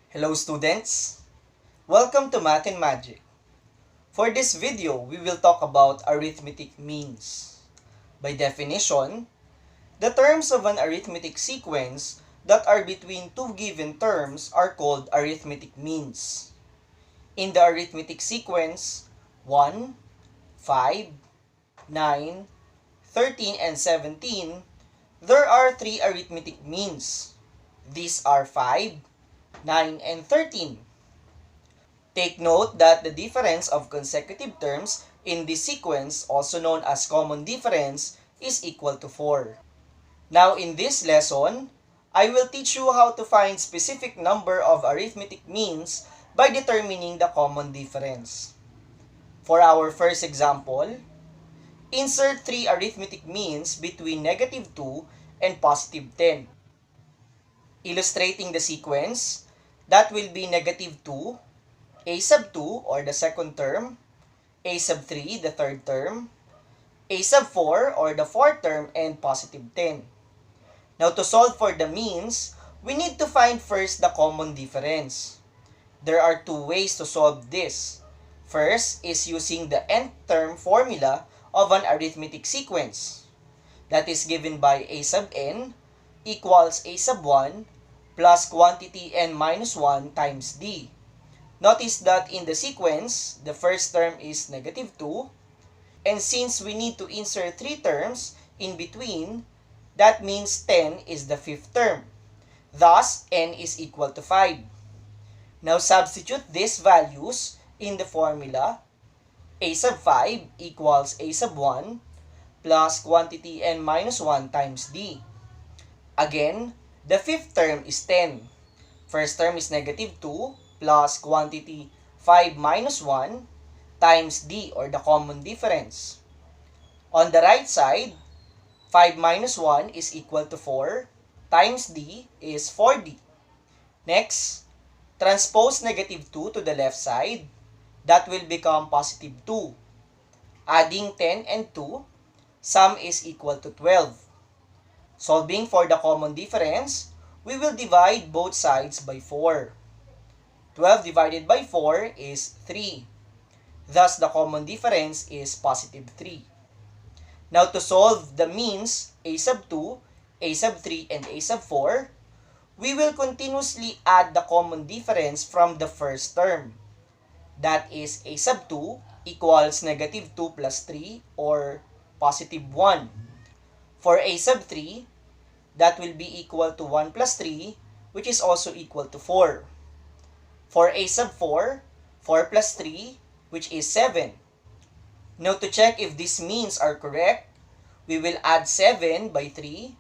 Hello students! Welcome to Math and Magic. For this video, we will talk about arithmetic means. By definition, the terms of an arithmetic sequence that are between two given terms are called arithmetic means. In the arithmetic sequence 1, 5, 9, 13, and 17, there are three arithmetic means. These are 5, 9, and 13. Take note that the difference of consecutive terms in this sequence, also known as common difference, is equal to 4. Now in this lesson, I will teach you how to find specific number of arithmetic means by determining the common difference. For our first example, insert three arithmetic means between -2 and +10. Illustrating the sequence, that will be -2, a sub 2 or the second term, a sub 3 the third term, a sub 4 or the fourth term, and +10. Now to solve for the means, we need to find first the common difference. There are two ways to solve this. First is using the nth term formula of an arithmetic sequence. That is given by a sub n equals a sub 1 plus quantity n minus 1 times d. Notice that in the sequence, the first term is -2, and since we need to insert three terms in between, that means 10 is the fifth term. Thus, n is equal to 5. Now substitute these values in the formula. A sub 5 equals a sub 1 plus quantity n minus 1 times d. Again, the fifth term is 10. First term is -2 plus quantity 5 minus 1 times d or the common difference. On the right side, 5 minus 1 is equal to 4 times d is 4d. Next, transpose -2 to the left side. That will become +2. Adding 10 and 2, sum is equal to 12. Solving for the common difference, we will divide both sides by 4. 12 divided by 4 is 3. Thus, the common difference is +3. Now, to solve the means a sub 2, a sub 3, and a sub 4, we will continuously add the common difference from the first term. That is a sub 2 equals -2 plus 3 or +1. For a sub 3, that will be equal to 1 plus 3, which is also equal to 4. For a sub 4, 4 plus 3, which is 7. Now to check if these means are correct, we will add 7 by 3.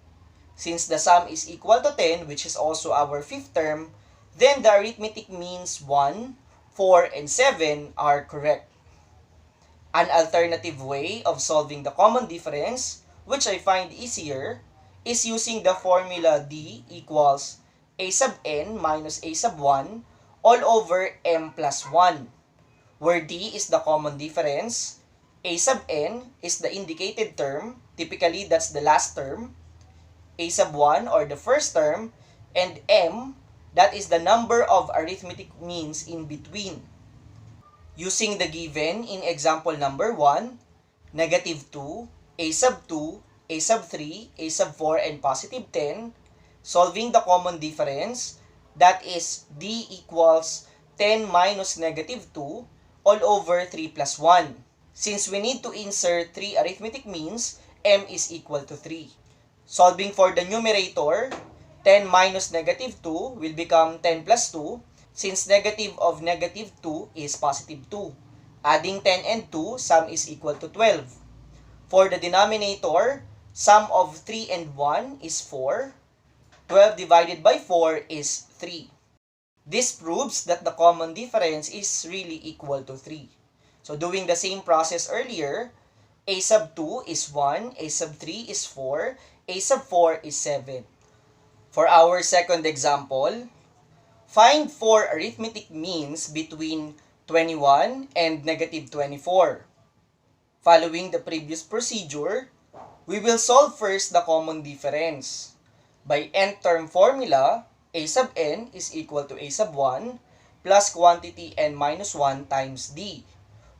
Since the sum is equal to 10, which is also our fifth term, then the arithmetic means 1, 4, and 7 are correct. An alternative way of solving the common difference, which I find easier, is using the formula d equals a sub n minus a sub 1 all over m plus 1, where d is the common difference, a sub n is the indicated term, typically that's the last term, a sub 1 or the first term, and m, that is the number of arithmetic means in between. Using the given in example number 1, -2, a sub 2, a sub 3, a sub 4, and +10, solving the common difference, that is d equals 10 minus -2 all over 3 plus 1. Since we need to insert 3 arithmetic means, m is equal to 3. Solving for the numerator, 10 minus -2 will become 10 plus 2, since negative of -2 is +2. Adding 10 and 2, sum is equal to 12. For the denominator, sum of 3 and 1 is 4. 12 divided by 4 is 3. This proves that the common difference is really equal to 3. So doing the same process earlier, a sub 2 is 1, a sub 3 is 4, a sub 4 is 7. For our second example, find 4 arithmetic means between 21 and -24. Following the previous procedure, we will solve first the common difference. By nth term formula, A sub n is equal to A sub 1 plus quantity n minus 1 times d,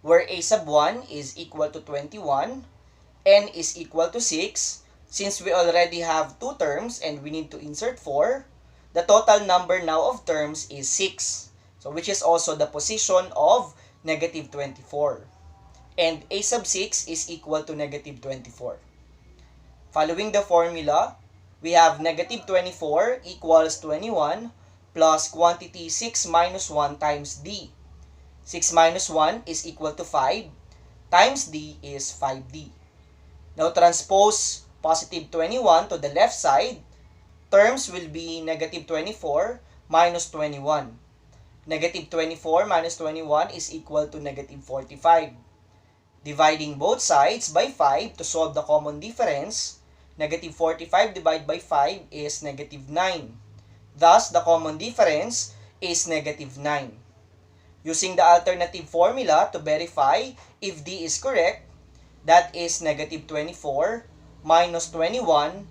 where A sub 1 is equal to 21, n is equal to 6. Since we already have 2 terms and we need to insert 4, the total number now of terms is 6. So which is also the position of negative 24. And A sub 6 is equal to negative 24. Following the formula, we have negative 24 equals 21 plus quantity 6 minus 1 times d. 6 minus 1 is equal to 5 times d is 5d. Now transpose positive 21 to the left side. Terms will be negative 24 minus 21. Negative 24 minus 21 is equal to negative 45. Dividing both sides by 5 to solve the common difference, negative 45 divided by 5 is negative 9. Thus, the common difference is negative 9. Using the alternative formula to verify if D is correct, that is negative 24 minus 21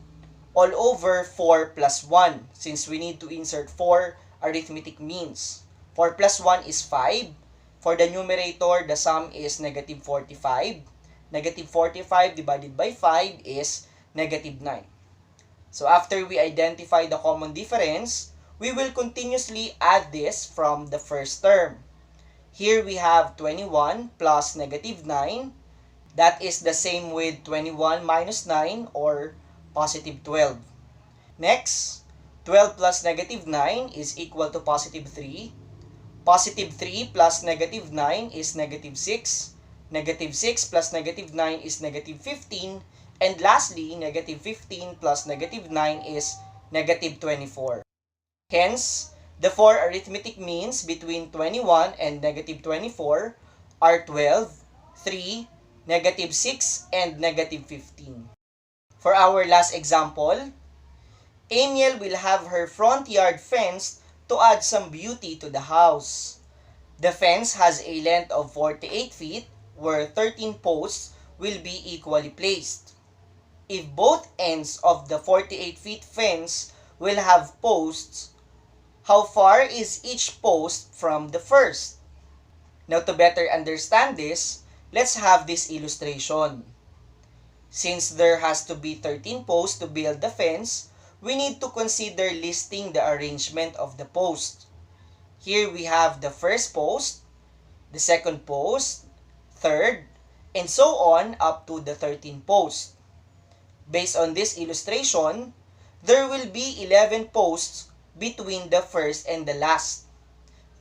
all over 4 plus 1, since we need to insert 4 arithmetic means. 4 plus 1 is 5. For the numerator, the sum is negative 45. Negative 45 divided by 5 is negative 9. So after we identify the common difference, we will continuously add this from the first term. Here we have 21 plus negative 9. That is the same with 21 minus 9 or positive 12. Next, 12 plus negative 9 is equal to positive 3. Positive 3 plus negative 9 is negative 6. Negative 6 plus negative 9 is negative 15. And lastly, negative 15 plus negative 9 is negative 24. Hence, the four arithmetic means between 21 and negative 24 are 12, 3, negative 6, and negative 15. For our last example, Amiel will have her front yard fenced to add some beauty to the house. The fence has a length of 48 feet where 13 posts will be equally placed. If both ends of the 48 feet fence will have posts, how far is each post from the first? Now to better understand this, let's have this illustration. Since there has to be 13 posts to build the fence, we need to consider listing the arrangement of the post. Here we have the first post, the second post, third, and so on up to the 13 post. Based on this illustration, there will be 11 posts between the first and the last.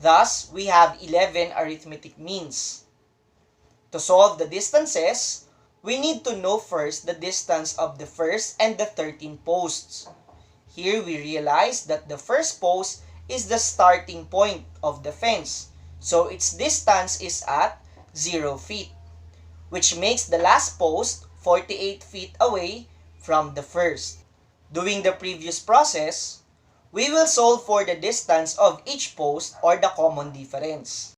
Thus, we have 11 arithmetic means. To solve the distances, we need to know first the distance of the first and the 13 posts. Here we realize that the first post is the starting point of the fence, so its distance is at 0 feet, which makes the last post 48 feet away from the first. Doing the previous process, we will solve for the distance of each post or the common difference.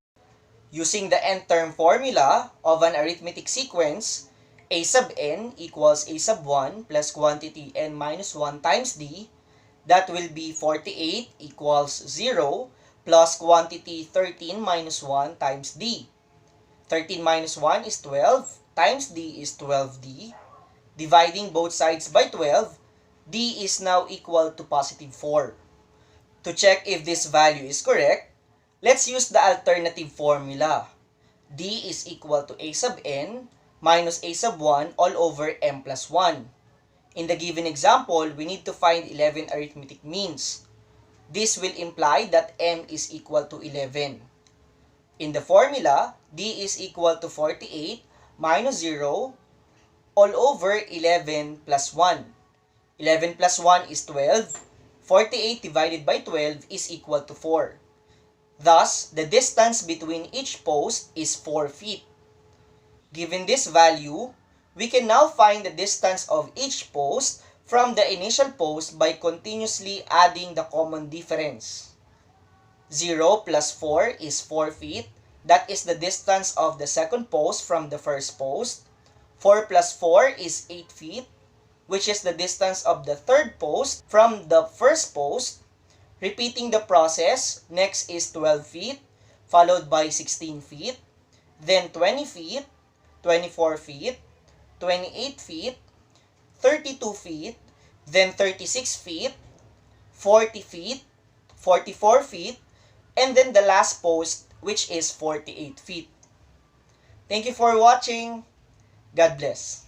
Using the n-term formula of an arithmetic sequence, A sub n equals A sub 1 plus quantity n minus 1 times d, that will be 48 equals 0 plus quantity 13 minus 1 times d. 13 minus 1 is 12 times d is 12d. Dividing both sides by 12, d is now equal to positive 4. To check if this value is correct, let's use the alternative formula. D is equal to A sub n minus A sub 1 all over m plus 1. In the given example, we need to find 11 arithmetic means. This will imply that m is equal to 11. In the formula, d is equal to 48 minus 0 all over 11 plus 1. 11 plus 1 is 12. 48 divided by 12 is equal to 4. Thus, the distance between each post is 4 feet. Given this value, we can now find the distance of each post from the initial post by continuously adding the common difference. 0 plus 4 is 4 feet. That is the distance of the second post from the first post. 4 plus 4 is 8 feet, which is the distance of the third post from the first post. Repeating the process, next is 12 feet, followed by 16 feet, then 20 feet, 24 feet, 28 feet, 32 feet, then 36 feet, 40 feet, 44 feet, and then the last post, which is 48 feet. Thank you for watching. God bless.